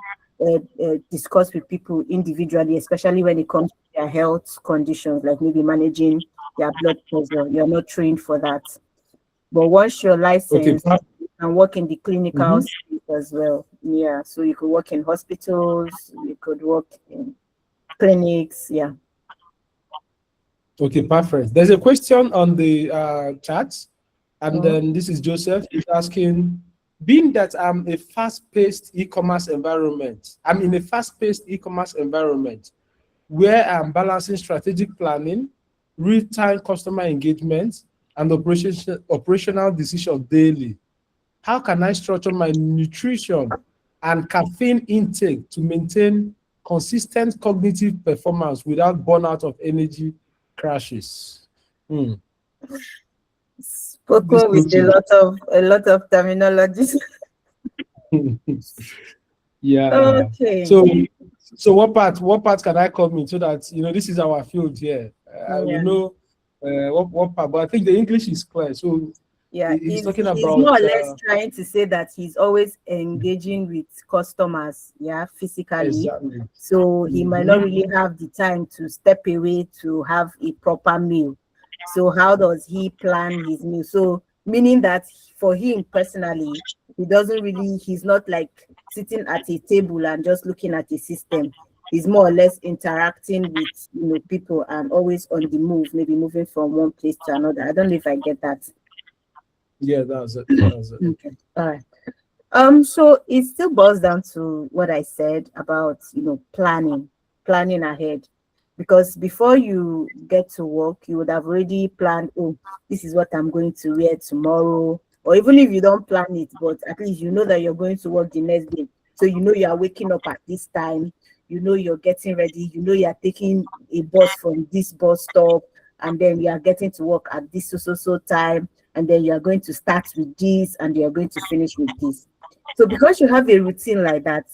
Speaker 2: discuss with people individually, especially when it comes to their health conditions, like maybe managing their blood pressure. You're not trained for that. But once you're licensed, you can work in the clinical space as well. Yeah, so you could work in hospitals, you could work in clinics. Yeah.
Speaker 1: Okay, perfect. There's a question on the chat, and then this is Joseph. He's asking, being that I'm in a fast-paced e-commerce environment where I'm balancing strategic planning, real-time customer engagement, and operational decisions daily. How can I structure my nutrition and caffeine intake to maintain consistent cognitive performance without burnout of energy crashes?
Speaker 2: Spoken with a lot of terminologies.
Speaker 1: Yeah.
Speaker 2: Okay.
Speaker 1: So what part can I come in so that, you know, this is our field here. We know what part, but I think the English is clear. So
Speaker 2: yeah,
Speaker 1: he's talking
Speaker 2: he's
Speaker 1: about
Speaker 2: more or less trying to say that he's always engaging with customers, yeah, physically.
Speaker 1: Exactly.
Speaker 2: So he might not really have the time to step away to have a proper meal. So how does he plan his meal? So meaning that for him personally, he's not like sitting at a table and just looking at the system. He's more or less interacting with, you know, people and always on the move, maybe moving from one place to another. I don't know if I get that.
Speaker 1: Yeah, that's it.
Speaker 2: Okay. All right. So it still boils down to what I said about, you know, planning ahead. Because before you get to work, you would have already planned, oh, this is what I'm going to wear tomorrow. Or even if you don't plan it, but at least you know that you're going to work the next day. So you know you are waking up at this time, you know you're getting ready, you know you're taking a bus from this bus stop, and then you are getting to work at this so time, and then you are going to start with this and you're going to finish with this. So because you have a routine like that,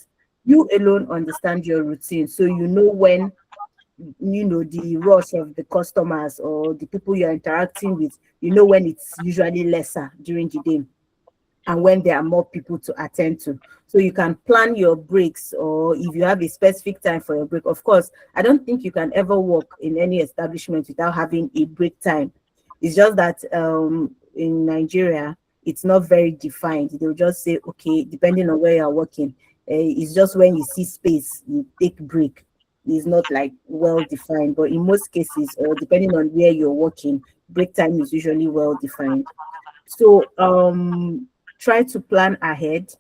Speaker 2: you alone understand your routine. So you know when, you know, the rush of the customers or the people you're interacting with, you know when it's usually lesser during the day and when there are more people to attend to. So you can plan your breaks, or if you have a specific time for your break. Of course, I don't think you can ever work in any establishment without having a break time. It's just that in Nigeria, it's not very defined. They'll just say, okay, depending on where you're working, it's just when you see space, you take break. It's not like well defined, but in most cases, or depending on where you're working, break time is usually well defined. So try to plan ahead.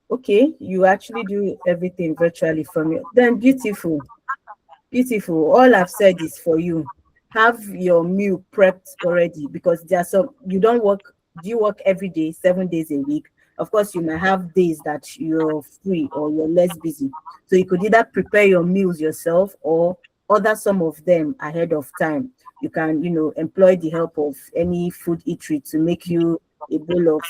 Speaker 2: Okay, you actually do everything virtually from you. Then beautiful. All I've said is for you. Have your meal prepped already, because there's some, you don't work. Do you work every day, 7 days a week? Of course, you might have days that you're free or you're less busy. So you could either prepare your meals yourself or order some of them ahead of time. You can, you know, employ the help of any food eatery to make you a bowl of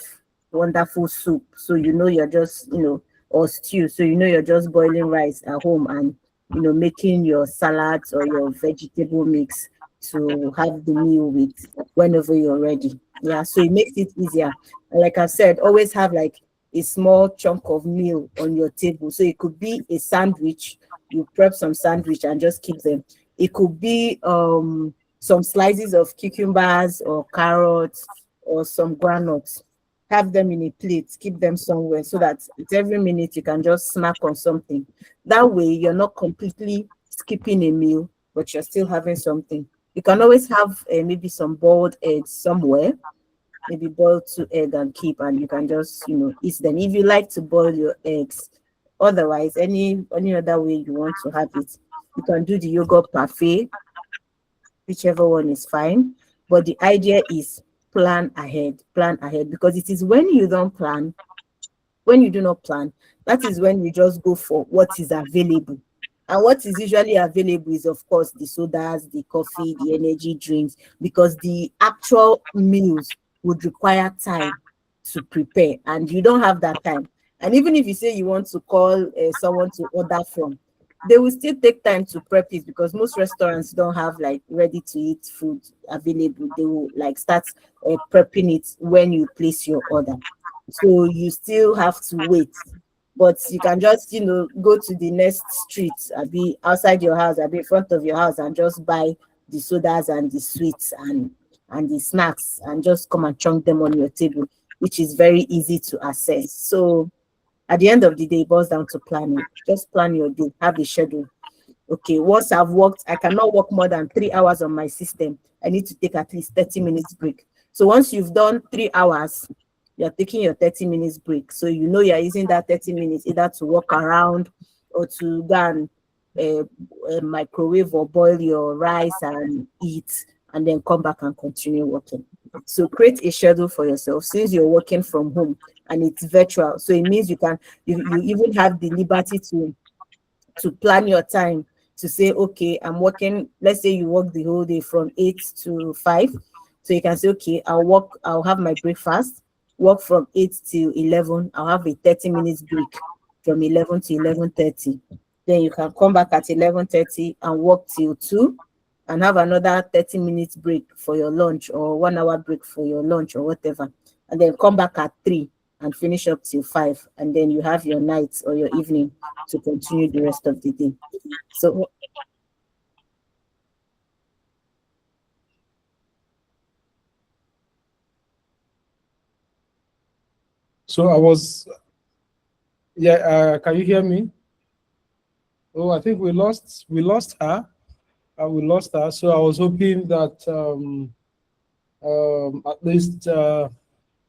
Speaker 2: wonderful soup. So you know you're just, you know, or stew. So you know you're just boiling rice at home and, you know, making your salads or your vegetable mix to have the meal with whenever you're ready. Yeah, so it makes it easier. Like I've said, always have like a small chunk of meal on your table. So it could be a sandwich. You prep some sandwich and just keep them. It could be some slices of cucumbers or carrots or some granules. Have them in a plate, keep them somewhere so that at every minute you can just snack on something. That way you're not completely skipping a meal, but you're still having something. You can always have maybe some boiled eggs somewhere, maybe boil 2 eggs and keep, and you can just, you know, eat them if you like to boil your eggs. Otherwise, any other way you want to have it, You can do the yogurt parfait, whichever one is fine. But the idea is plan ahead, because it is when you don't plan, when you do not plan, that is when you just go for what is available. And what is usually available is, of course, the sodas, the coffee, the energy drinks, because the actual meals would require time to prepare, and you don't have that time. And even if you say you want to call someone to order from, they will still take time to prep it, because most restaurants don't have like ready to eat food available. They will like start prepping it when you place your order. So you still have to wait. But you can just, go to the next street, be outside your house, be in front of your house, and just buy the sodas and the sweets and the snacks, and just come and chunk them on your table, which is very easy to access. So at the end of the day, it boils down to planning. Just plan your day, have a schedule. Okay, once I've worked, I cannot work more than 3 hours on my system. I need to take at least 30 minutes break. So once you've done 3 hours, you're taking your 30 minutes break. So you're using that 30 minutes either to walk around or to go and microwave or boil your rice and eat, and then come back and continue working. So create a schedule for yourself, since you're working from home and it's virtual. So it means you even have the liberty to plan your time, to say, okay, I'm working, let's say you work the whole day from 8 to 5. So you can say, okay, I'll have my breakfast, work from 8 till 11. I'll have a 30 minutes break from 11 to 11:30. Then you can come back at 11:30 and work till 2, and have another 30 minutes break for your lunch, or 1 hour break for your lunch, or whatever. And then come back at 3 and finish up till 5. And then you have your night or your evening to continue the rest of the day.
Speaker 1: So I was, yeah. Can you hear me? Oh, I think we lost her. We lost her. So I was hoping that at least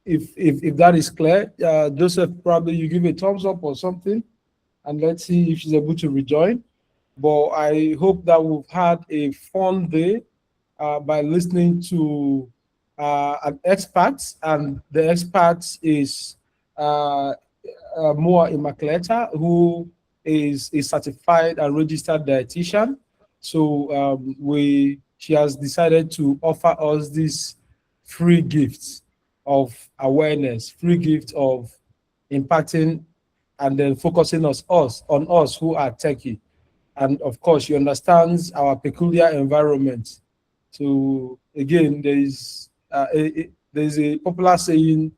Speaker 1: if that is clear, Joseph, probably you give a thumbs up or something, and let's see if she's able to rejoin. But I hope that we've had a fun day by listening to an expert, and the expert is Muo Immaculata, who is a certified and registered dietitian. So she has decided to offer us this free gift of awareness, free gift of impacting and then focusing on us who are techie. And of course, she understands our peculiar environment. So again, there's a popular saying.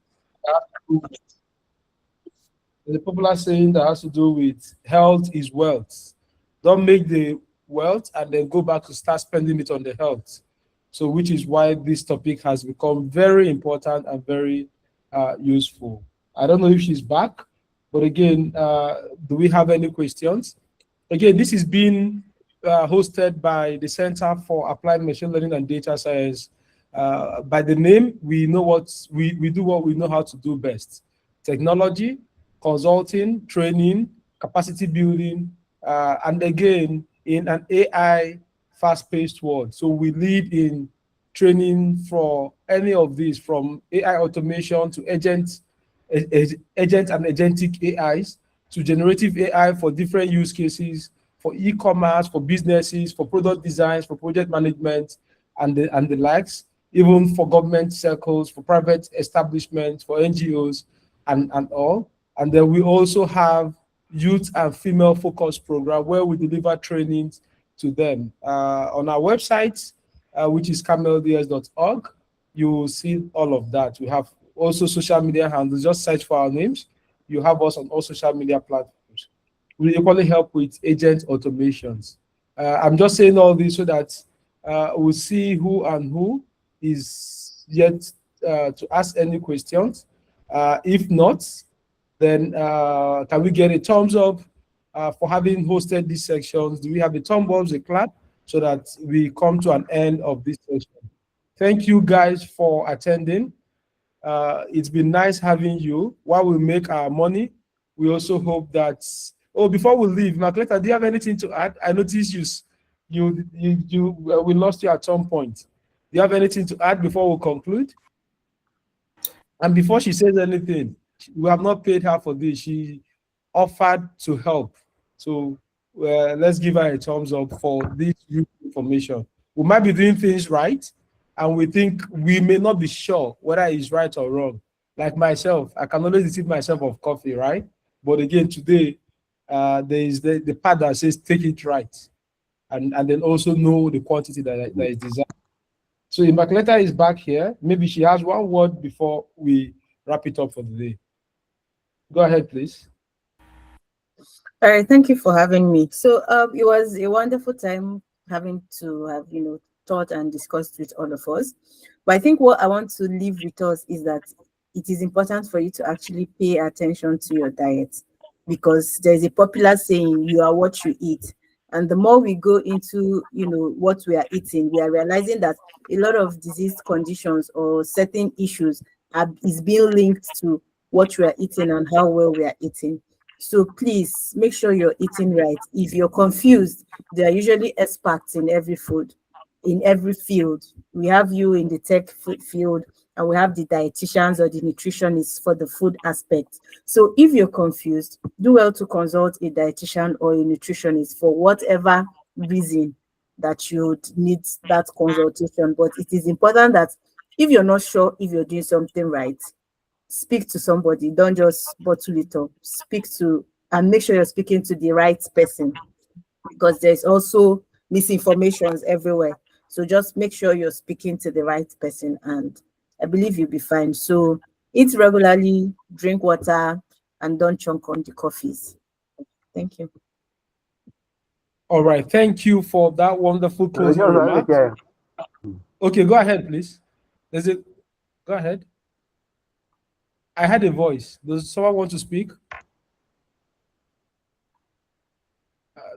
Speaker 1: There's a popular saying that has to do with health is wealth. Don't make the wealth and then go back to start spending it on the health. So, which is why this topic has become very important and very useful. I don't know if she's back, but again, do we have any questions? Again, this is being hosted by the Center for Applied Machine Learning and Data Science. By the name, we know we do what we know how to do best: technology, consulting, training, capacity building, and again, in an AI fast-paced world. So we lead in training for any of these, from AI automation to agent and agentic AIs, to generative AI for different use cases, for e-commerce, for businesses, for product designs, for project management, and the likes, even for government circles, for private establishments, for NGOs, and all. And then we also have youth and female focused program where we deliver trainings to them. On our website, which is CAMLDS.org, you will see all of that. We have also social media handles. Just search for our names. You have us on all social media platforms. We equally help with agent automations. I'm just saying all this so that we'll see who is yet to ask any questions. If not, then can we get a thumbs up for having hosted these sections? Do we have a thumb up, a clap, so that we come to an end of this session? Thank you guys for attending. It's been nice having you. While we make our money, we also hope that Oh, before we leave, Immaculata, do you have anything to add? I noticed we lost you at some point. Do you have anything to add before we conclude? And before she says anything, we have not paid her for this. She offered to help. So let's give her a thumbs up for this information. We might be doing things right, and we think we may not be sure whether it's right or wrong. Like myself, I can always deceive myself of coffee, right? But again, today, there is the part that says take it right, and then also know the quantity that is desired. So Immaculata is back here. Maybe she has one word before we wrap it up for the day. Go ahead, please.
Speaker 2: All right, thank you for having me. So it was a wonderful time having to have thought and discussed with all of us. But I think what I want to leave with us is that it is important for you to actually pay attention to your diet, because there's a popular saying, you are what you eat. And the more we go into what we are eating, we are realizing that a lot of disease conditions or certain issues is being linked to what we are eating and how well we are eating. So please make sure you're eating right. If you're confused, there are usually experts in every food, in every field. We have you in the tech field, and we have the dietitians or the nutritionists for the food aspect. So if you're confused, do well to consult a dietitian or a nutritionist for whatever reason that you would need that consultation. But it is important that if you're not sure if you're doing something right, speak to somebody. Don't just bottle it up. Speak to, and make sure you're speaking to the right person, because there's also misinformations everywhere. So just make sure you're speaking to the right person, and I believe you'll be fine. So eat regularly, drink water, and don't chunk on the coffees. Thank you.
Speaker 1: All right. Thank you for that wonderful closing remark. Okay, go ahead, please. Go ahead. I had a voice. Does someone want to speak?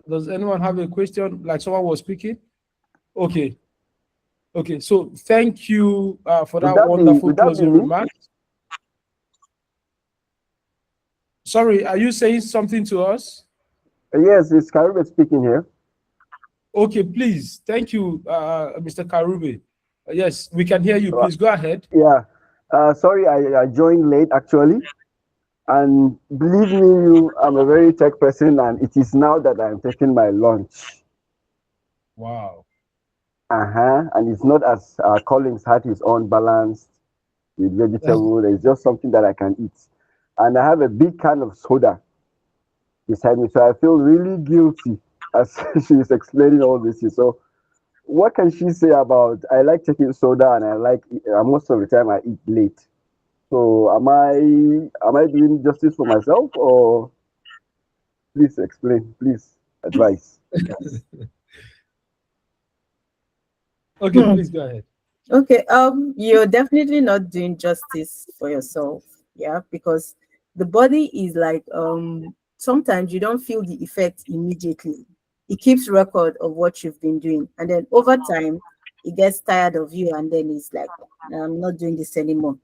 Speaker 1: Does anyone have a question? Like someone was speaking? Okay. Okay. So thank you for that wonderful closing remark. Sorry, are you saying something to us?
Speaker 3: Yes, it's Karube speaking here.
Speaker 1: Okay, please. Thank you, Mr. Karube. Yes, we can hear you. Please go ahead.
Speaker 3: Yeah. Sorry, I joined late actually. And believe me, I'm a very tech person, and it is now that I'm taking my lunch.
Speaker 1: Wow.
Speaker 3: And it's not as Collins had his own balanced with vegetable. It's just something that I can eat. And I have a big can of soda beside me. So I feel really guilty as she is explaining all this. So what can she say about, I like taking soda, and I like, most of the time I eat late. So am I doing justice for myself, or please explain, please advise.
Speaker 1: Okay, please go ahead.
Speaker 2: Okay, you're definitely not doing justice for yourself, yeah, because the body is like, sometimes you don't feel the effect immediately. It keeps record of what you've been doing, and then over time, it gets tired of you, and then it's like, I'm not doing this anymore.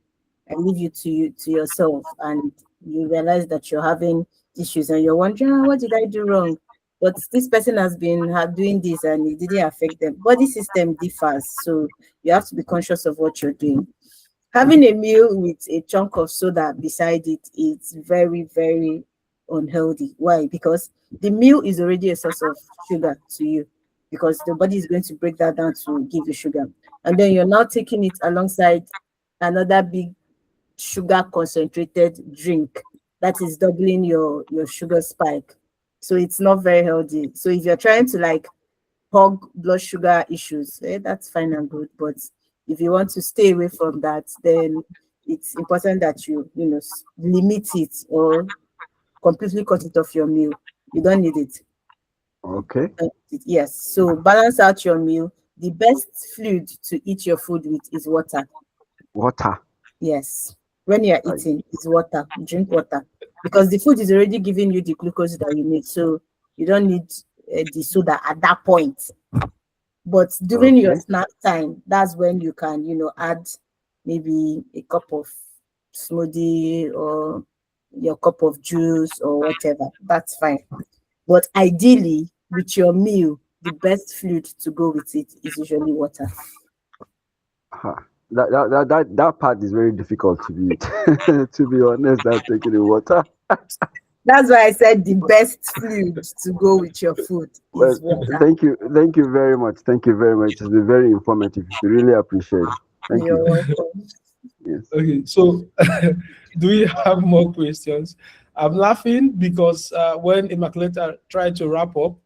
Speaker 2: I leave you to yourself, and you realize that you're having issues, and you're wondering, what did I do wrong? But this person has been doing this, and it didn't affect them. Body system differs, so you have to be conscious of what you're doing. Having a meal with a chunk of soda beside it is very, very unhealthy. Why? Because the meal is already a source of sugar to you, because the body is going to break that down to give you sugar. And then you're now taking it alongside another big sugar concentrated drink that is doubling your sugar spike. So it's not very healthy. So if you're trying to like hug blood sugar issues, that's fine and good. But if you want to stay away from that, then it's important that you limit it or completely cut it off your meal. You don't need it.
Speaker 3: Okay.
Speaker 2: Yes. So balance out your meal. The best fluid to eat your food with is water.
Speaker 3: Water.
Speaker 2: Yes. When you're eating, it's water. Drink water, because the food is already giving you the glucose that you need. So you don't need the soda at that point. But during your snack time, that's when you can, add maybe a cup of smoothie or your cup of juice or whatever. That's fine. But ideally, with your meal, the best fluid to go with it is usually water.
Speaker 3: Huh. That part is very difficult to be to be honest. That taking the water.
Speaker 2: That's why I said the best fluid to go with your food
Speaker 3: Well,
Speaker 2: is water.
Speaker 3: thank you very much. Thank you very much. It's been very informative. We really appreciate it. Thank
Speaker 2: You're
Speaker 3: you.
Speaker 2: welcome.
Speaker 3: Yes.
Speaker 1: Okay, so do we have more questions? I'm laughing because when Immaculata tried to wrap up,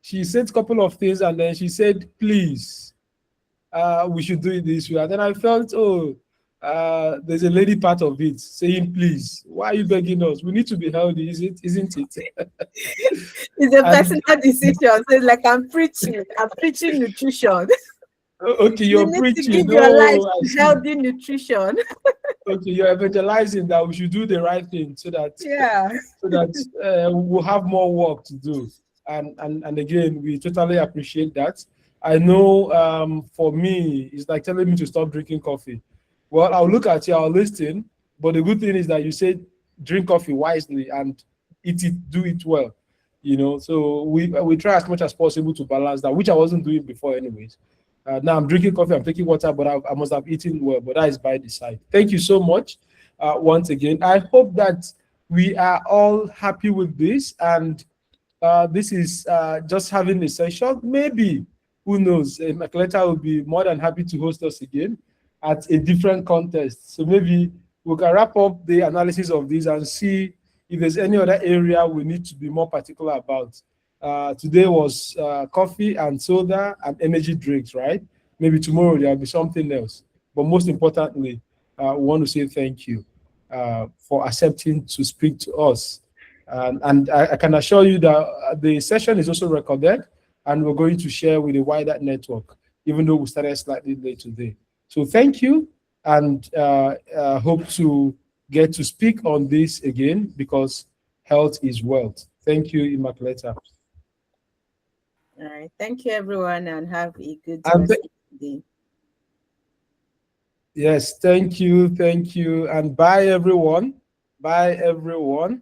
Speaker 1: she said a couple of things and then she said, please, we should do it this way. And then I felt, oh, there's a lady part of it saying, please, why are you begging us? We need to be healthy, isn't it?
Speaker 2: It's a
Speaker 1: And
Speaker 2: personal decision. So it's like I'm preaching nutrition.
Speaker 1: okay,
Speaker 2: You
Speaker 1: you're
Speaker 2: need to
Speaker 1: preaching.
Speaker 2: give your life
Speaker 1: No, I
Speaker 2: to
Speaker 1: see.
Speaker 2: healthy nutrition.
Speaker 1: Okay, you're evangelizing that we should do the right thing so that
Speaker 2: Yeah.
Speaker 1: we'll have more work to do. And again, we totally appreciate that. I know for me, it's like telling me to stop drinking coffee. Well, I'll look at you, I'll listen. But the good thing is that you said drink coffee wisely and eat it, do it well. So we try as much as possible to balance that, which I wasn't doing before, anyways. Now I'm drinking coffee, I'm taking water, but I must have eaten well. But that is by the side. Thank you so much once again. I hope that we are all happy with this, and this is just having a session. Maybe, who knows, Immaculata will be more than happy to host us again at a different contest. So maybe we can wrap up the analysis of this and see if there's any other area we need to be more particular about. Today was coffee and soda and energy drinks, right? Maybe tomorrow there'll be something else. But most importantly, we want to say thank you for accepting to speak to us. And I can assure you that the session is also recorded and we're going to share with the wider network, even though we started slightly late today. So thank you, and hope to get to speak on this again because health is wealth. Thank you, Immaculata.
Speaker 2: All right. Thank you, everyone, and have a good
Speaker 1: And
Speaker 2: rest of the day.
Speaker 1: yes, thank you, and bye everyone. Bye everyone.